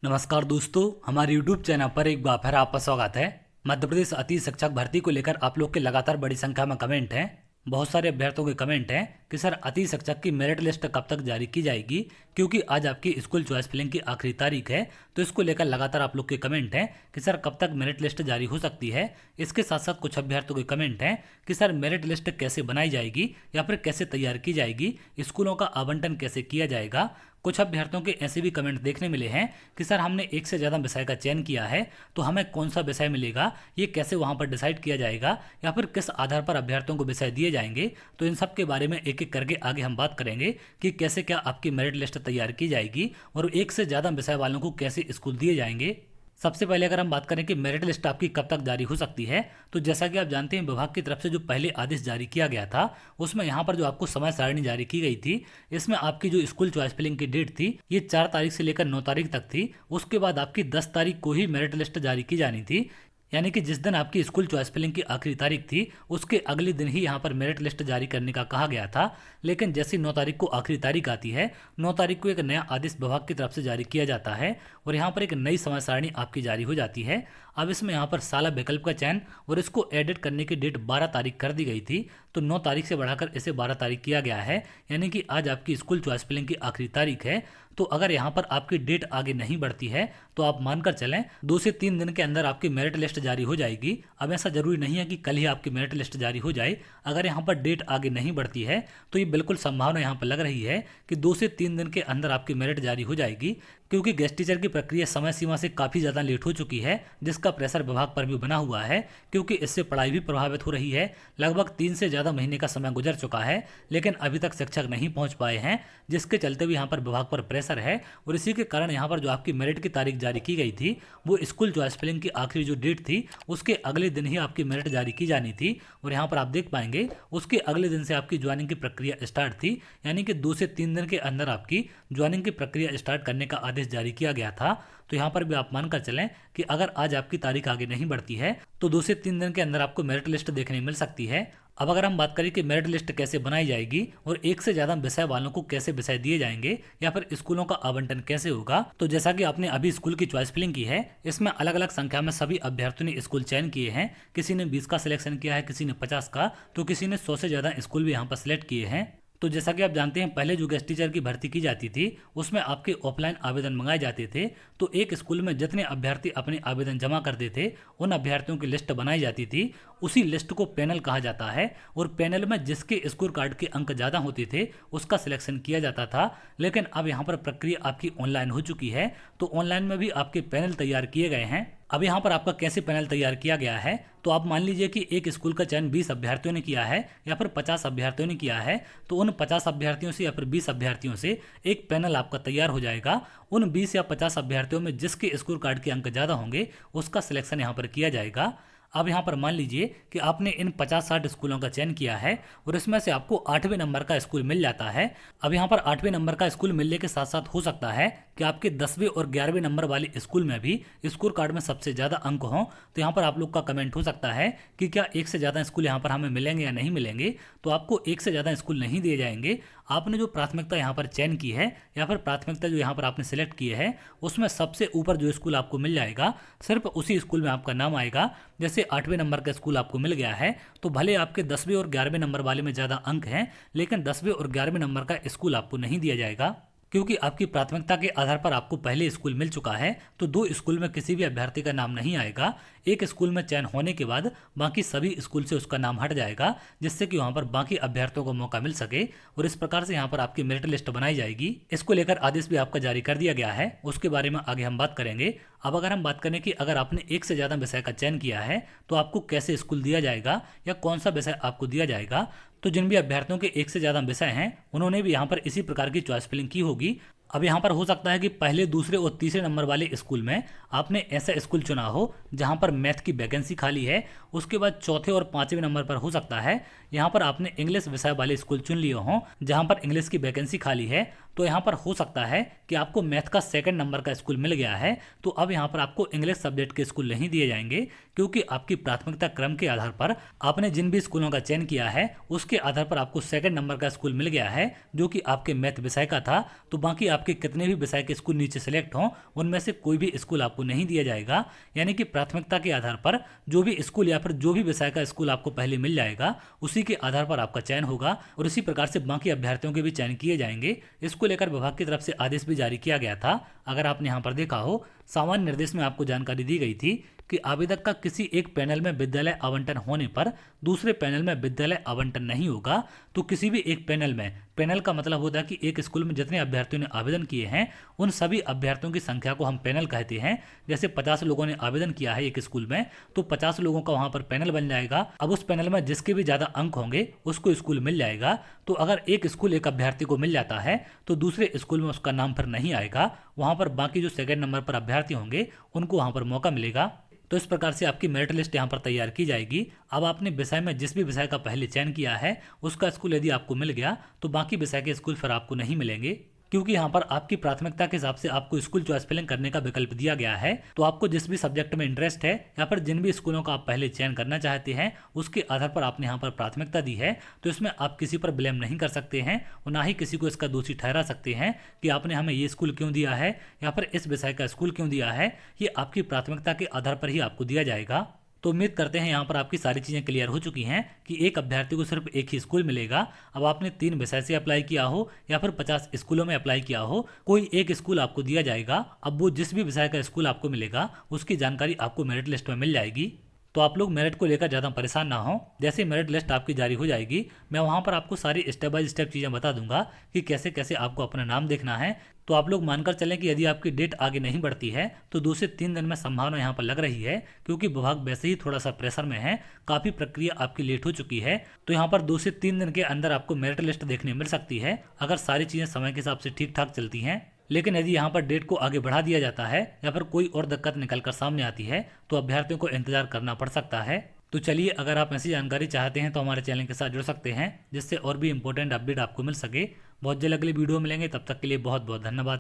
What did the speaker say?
नमस्कार दोस्तों, हमारे YouTube चैनल पर एक बार फिर आपका स्वागत है। मध्य प्रदेश अति शिक्षक भर्ती को लेकर आप लोग के लगातार बड़ी संख्या में कमेंट हैं। बहुत सारे अभ्यर्थियों के कमेंट हैं कि सर अति शिक्षक की मेरिट लिस्ट कब तक जारी की जाएगी, क्योंकि आज आपकी स्कूल चॉइस फिलिंग की आखिरी तारीख है। तो इसको लेकर लगातार आप लोग के कमेंट हैं कि सर कब तक मेरिट लिस्ट जारी हो सकती है। इसके साथ साथ कुछ अभ्यर्थियों के कमेंट हैं कि सर मेरिट लिस्ट कैसे बनाई जाएगी या फिर कैसे तैयार की जाएगी, स्कूलों का आवंटन कैसे किया जाएगा। कुछ अभ्यर्थियों के ऐसे भी कमेंट देखने मिले हैं कि सर हमने एक से ज़्यादा विषय का चयन किया है, तो हमें कौन सा विषय मिलेगा, ये कैसे वहाँ पर डिसाइड किया जाएगा या फिर किस आधार पर अभ्यर्थियों को विषय दिए जाएंगे। तो इन सब के बारे में एक एक करके आगे हम बात करेंगे कि कैसे क्या आपकी मेरिट लिस्ट तैयार की जाएगी और एक से ज़्यादा विषय वालों को कैसे स्कूल दिए जाएंगे। सबसे पहले अगर हम बात करें कि मेरिट लिस्ट आपकी कब तक जारी हो सकती है, तो जैसा कि आप जानते हैं विभाग की तरफ से जो पहले आदेश जारी किया गया था उसमें यहाँ पर जो आपको समय सारणी जारी की गई थी, इसमें आपकी जो स्कूल चॉइस फिलिंग की डेट थी ये 4 तारीख से लेकर 9 तारीख तक थी। उसके बाद आपकी 10 तारीख को ही मेरिट लिस्ट जारी की जानी थी, यानी कि जिस दिन आपकी स्कूल चॉइस फिलिंग की आखिरी तारीख थी उसके अगले दिन ही यहाँ पर मेरिट लिस्ट जारी करने का कहा गया था। लेकिन जैसे 9 तारीख को आखिरी तारीख आती है, 9 तारीख को एक नया आदेश विभाग की तरफ से जारी किया जाता है और यहाँ पर एक नई समय सारणी आपकी जारी हो जाती है। अब इसमें यहाँ पर साला विकल्प का चयन और इसको एडिट करने की डेट 12 तारीख कर दी गई थी, तो 9 तारीख से बढ़ाकर इसे 12 तारीख किया गया है, यानी कि आज आपकी स्कूल चॉइस फिलिंग की आखिरी तारीख है। तो अगर यहाँ पर आपकी डेट आगे नहीं बढ़ती है तो आप मानकर चलें 2 से 3 दिन के अंदर आपकी मेरिट लिस्ट जारी हो जाएगी। अब ऐसा जरूरी नहीं है कि कल ही आपकी मेरिट लिस्ट जारी हो जाए। अगर यहाँ पर डेट आगे नहीं बढ़ती है तो ये बिल्कुल संभावना यहाँ पर लग रही है कि 2 से 3 दिन के अंदर आपकी मेरिट जारी हो जाएगी, क्योंकि गेस्ट टीचर की प्रक्रिया समय सीमा से काफ़ी ज़्यादा लेट हो चुकी है, जिसका प्रेशर विभाग पर भी बना हुआ है, क्योंकि इससे पढ़ाई भी प्रभावित हो रही है। लगभग 3 से ज़्यादा महीने का समय गुजर चुका है लेकिन अभी तक शिक्षक नहीं पहुंच पाए हैं, जिसके चलते भी यहाँ पर विभाग पर प्रेशर है। और इसी के कारण यहाँ पर जो आपकी मेरिट की तारीख जारी की गई थी वो स्कूल चॉइस फिलिंग की आखिरी जो डेट थी उसके अगले दिन ही आपकी मेरिट जारी की जानी थी। और यहाँ पर आप देख पाएंगे उसके अगले दिन से आपकी ज्वाइनिंग की प्रक्रिया स्टार्ट थी, यानी कि 2 से 3 दिन के अंदर आपकी ज्वाइनिंग की प्रक्रिया स्टार्ट करने का आदेश जारी किया गया था। तो यहाँ पर भी आप मानकर चलें कि अगर आज आपकी तारीख आगे नहीं बढ़ती है तो 2 से 3 दिन के अंदर आपको मेरिट लिस्ट देखने मिल सकती है। अब अगर हम बात करें कि मेरिट लिस्ट कैसे बनाई जाएगी और एक से ज़्यादा विषय वालों को कैसे विषय दिए जाएंगे या फिर स्कूलों का आवंटन कैसे होगा, तो जैसा कि आपने अभी स्कूल की चॉइस फिलिंग की है, इसमें अलग अलग संख्या में सभी अभ्यर्थियों ने स्कूल चयन किए हैं। किसी ने 20 का सिलेक्शन किया है, किसी ने 50 का, तो किसी ने 100 से ज़्यादा स्कूल भी यहाँ पर सिलेक्ट किए हैं। तो जैसा कि आप जानते हैं पहले जो गेस्ट टीचर की भर्ती की जाती थी उसमें आपके ऑफलाइन आवेदन मंगाए जाते थे, तो एक स्कूल में जितने अभ्यर्थी अपने आवेदन जमा करते थे उन अभ्यर्थियों की लिस्ट बनाई जाती थी। उसी लिस्ट को पैनल कहा जाता है और पैनल में जिसके स्कोर कार्ड के अंक ज़्यादा होते थे उसका सिलेक्शन किया जाता था। लेकिन अब यहाँ पर प्रक्रिया आपकी ऑनलाइन हो चुकी है, तो ऑनलाइन में भी आपके पैनल तैयार किए गए हैं। अब यहाँ पर आपका कैसे पैनल तैयार किया गया है, तो आप मान लीजिए कि एक स्कूल का चयन 20 अभ्यर्थियों ने किया है या फिर 50 अभ्यर्थियों ने किया है, तो उन 50 अभ्यर्थियों से या फिर 20 अभ्यर्थियों से एक पैनल आपका तैयार हो जाएगा। उन 20 या 50 अभ्यर्थियों में जिसके स्कोर कार्ड के अंक ज़्यादा होंगे उसका सिलेक्शन यहाँ पर किया जाएगा। अब यहाँ पर मान लीजिए कि आपने इन 50-60 स्कूलों का चयन किया है और इसमें से आपको 8वें नंबर का स्कूल मिल जाता है। अब यहाँ पर 8वें नंबर का स्कूल मिलने के साथ साथ हो सकता है कि आपके 10वें और 11वें नंबर वाले स्कूल में भी स्कोर कार्ड में सबसे ज़्यादा अंक हों। तो यहाँ पर आप लोग का कमेंट हो सकता है कि क्या एक से ज़्यादा स्कूल यहाँ पर हमें मिलेंगे या नहीं मिलेंगे। तो आपको एक से ज़्यादा स्कूल नहीं दिए जाएंगे। आपने जो प्राथमिकता यहाँ पर चयन की है या फिर प्राथमिकता जो यहाँ पर आपने सेलेक्ट की है उसमें सबसे ऊपर जो स्कूल आपको मिल जाएगा सिर्फ उसी स्कूल में आपका नाम आएगा। जैसे 8वें नंबर का स्कूल आपको मिल गया है तो भले आपके 10वें और 11वें नंबर वाले में ज़्यादा अंक हैं, लेकिन 10वें और 11वें नंबर का स्कूल आपको नहीं दिया जाएगा, क्योंकि आपकी प्राथमिकता के आधार पर आपको पहले स्कूल मिल चुका है। तो 2 स्कूल में किसी भी अभ्यर्थी का नाम नहीं आएगा। एक स्कूल में चयन होने के बाद बाकी सभी स्कूल से उसका नाम हट जाएगा, जिससे कि वहां पर बाकी अभ्यर्थियों को मौका मिल सके और इस प्रकार से यहाँ पर आपकी मेरिट लिस्ट बनाई जाएगी। इसको लेकर आदेश भी आपका जारी कर दिया गया है, उसके बारे में आगे हम बात करेंगे। अब अगर हम बात करें कि अगर आपने एक से ज़्यादा विषय का चयन किया है तो आपको कैसे स्कूल दिया जाएगा या कौन सा विषय आपको दिया जाएगा, तो जिन भी अभ्यर्थियों के एक से ज़्यादा विषय हैं उन्होंने भी यहाँ पर इसी प्रकार की चॉइस फिलिंग की होगी। अब यहाँ पर हो सकता है कि पहले, दूसरे और तीसरे नंबर वाले स्कूल में आपने ऐसा स्कूल चुना हो जहाँ पर मैथ की वैकेंसी खाली है, उसके बाद चौथे और 5वें नंबर पर हो सकता है यहाँ पर आपने इंग्लिश विषय वाले स्कूल चुन लिए हों जहाँ पर इंग्लिश की वैकेंसी खाली है, तो यहाँ पर हो सकता है कि आपको मैथ का 2nd नंबर का स्कूल मिल गया है, तो अब यहाँ पर आपको इंग्लिश सब्जेक्ट के स्कूल नहीं दिए जाएंगे, क्योंकि आपकी प्राथमिकता क्रम के आधार पर आपने जिन भी स्कूलों का चयन किया है उसके आधार पर आपको 2nd नंबर का स्कूल मिल गया है जो कि आपके मैथ विषय का था। तो बाकी आपके कितने भी विषय के स्कूल नीचे सेलेक्ट हों उनमें से कोई भी स्कूल आपको नहीं दिया जाएगा, यानी कि प्राथमिकता के आधार पर जो भी स्कूल या फिर जो भी विषय का स्कूल आपको पहले मिल जाएगा उसी के आधार पर आपका चयन होगा और इसी प्रकार से बाकी अभ्यर्थियों के भी चयन किए जाएंगे। इसको लेकर विभाग की तरफ से आदेश भी जारी किया गया था। अगर आपने यहाँ पर देखा हो, सामान्य निर्देश में आपको जानकारी दी गई थी कि आवेदक का किसी एक पैनल में विद्यालय आवंटन होने पर दूसरे पैनल में विद्यालय आवंटन नहीं होगा। तो किसी भी एक पैनल में, पैनल का मतलब होता है कि एक स्कूल में जितने अभ्यर्थियों ने आवेदन किए हैं उन सभी अभ्यर्थियों की संख्या को हम पैनल कहते हैं। जैसे 50 लोगों ने आवेदन किया है एक स्कूल में, तो 50 लोगों का वहां पर पैनल बन जाएगा। अब उस पैनल में जिसके भी ज्यादा अंक होंगे उसको स्कूल मिल जाएगा। तो अगर एक स्कूल एक अभ्यर्थी को मिल जाता है तो दूसरे स्कूल में उसका नाम फिर नहीं आएगा, वहां पर बाकी जो 2nd नंबर पर अभ्यर्थी होंगे उनको वहां पर मौका मिलेगा। तो इस प्रकार से आपकी मेरिट लिस्ट यहाँ पर तैयार की जाएगी। अब आपने विषय में जिस भी विषय का पहले चयन किया है उसका स्कूल यदि आपको मिल गया तो बाकी विषय के स्कूल फिर आपको नहीं मिलेंगे, क्योंकि यहाँ पर आपकी प्राथमिकता के हिसाब से आपको स्कूल चॉइस फिलिंग करने का विकल्प दिया गया है। तो आपको जिस भी सब्जेक्ट में इंटरेस्ट है या फिर जिन भी स्कूलों का आप पहले चयन करना चाहते हैं उसके आधार पर आपने यहाँ पर प्राथमिकता दी है, तो इसमें आप किसी पर ब्लेम नहीं कर सकते हैं और ना ही किसी को इसका दोषी ठहरा सकते हैं कि आपने हमें ये स्कूल क्यों दिया है या फिर इस विषय का स्कूल क्यों दिया है। ये आपकी प्राथमिकता के आधार पर ही आपको दिया जाएगा। तो उम्मीद करते हैं यहाँ पर आपकी सारी चीज़ें क्लियर हो चुकी हैं कि एक अभ्यर्थी को सिर्फ एक ही स्कूल मिलेगा। अब आपने 3 विषय से अप्लाई किया हो या फिर 50 स्कूलों में अप्लाई किया हो, कोई एक स्कूल आपको दिया जाएगा। अब वो जिस भी विषय का स्कूल आपको मिलेगा उसकी जानकारी आपको मेरिट लिस्ट में मिल जाएगी। तो आप लोग मेरिट को लेकर ज़्यादा परेशान ना हो। जैसे मेरिट लिस्ट आपकी जारी हो जाएगी मैं वहाँ पर आपको सारी स्टेप बाय स्टेप चीज़ें बता दूंगा कि कैसे कैसे आपको अपना नाम देखना है। तो आप लोग मानकर चलें कि यदि आपकी डेट आगे नहीं बढ़ती है तो 2 से 3 दिन में संभावना यहाँ पर लग रही है, क्योंकि विभाग वैसे ही थोड़ा सा प्रेशर में है, काफ़ी प्रक्रिया आपकी लेट हो चुकी है। तो यहाँ पर 2 से 3 दिन के अंदर आपको मेरिट लिस्ट देखने मिल सकती है अगर सारी चीज़ें समय के हिसाब से ठीक ठाक चलती हैं। लेकिन यदि यहाँ पर डेट को आगे बढ़ा दिया जाता है या फिर कोई और दिक्कत निकलकर सामने आती है तो अभ्यर्थियों को इंतजार करना पड़ सकता है। तो चलिए, अगर आप ऐसी जानकारी चाहते हैं तो हमारे चैनल के साथ जुड़ सकते हैं जिससे और भी इंपॉर्टेंट अपडेट आपको मिल सके। बहुत जल्द अगली वीडियो मिलेंगे, तब तक के लिए बहुत बहुत धन्यवाद।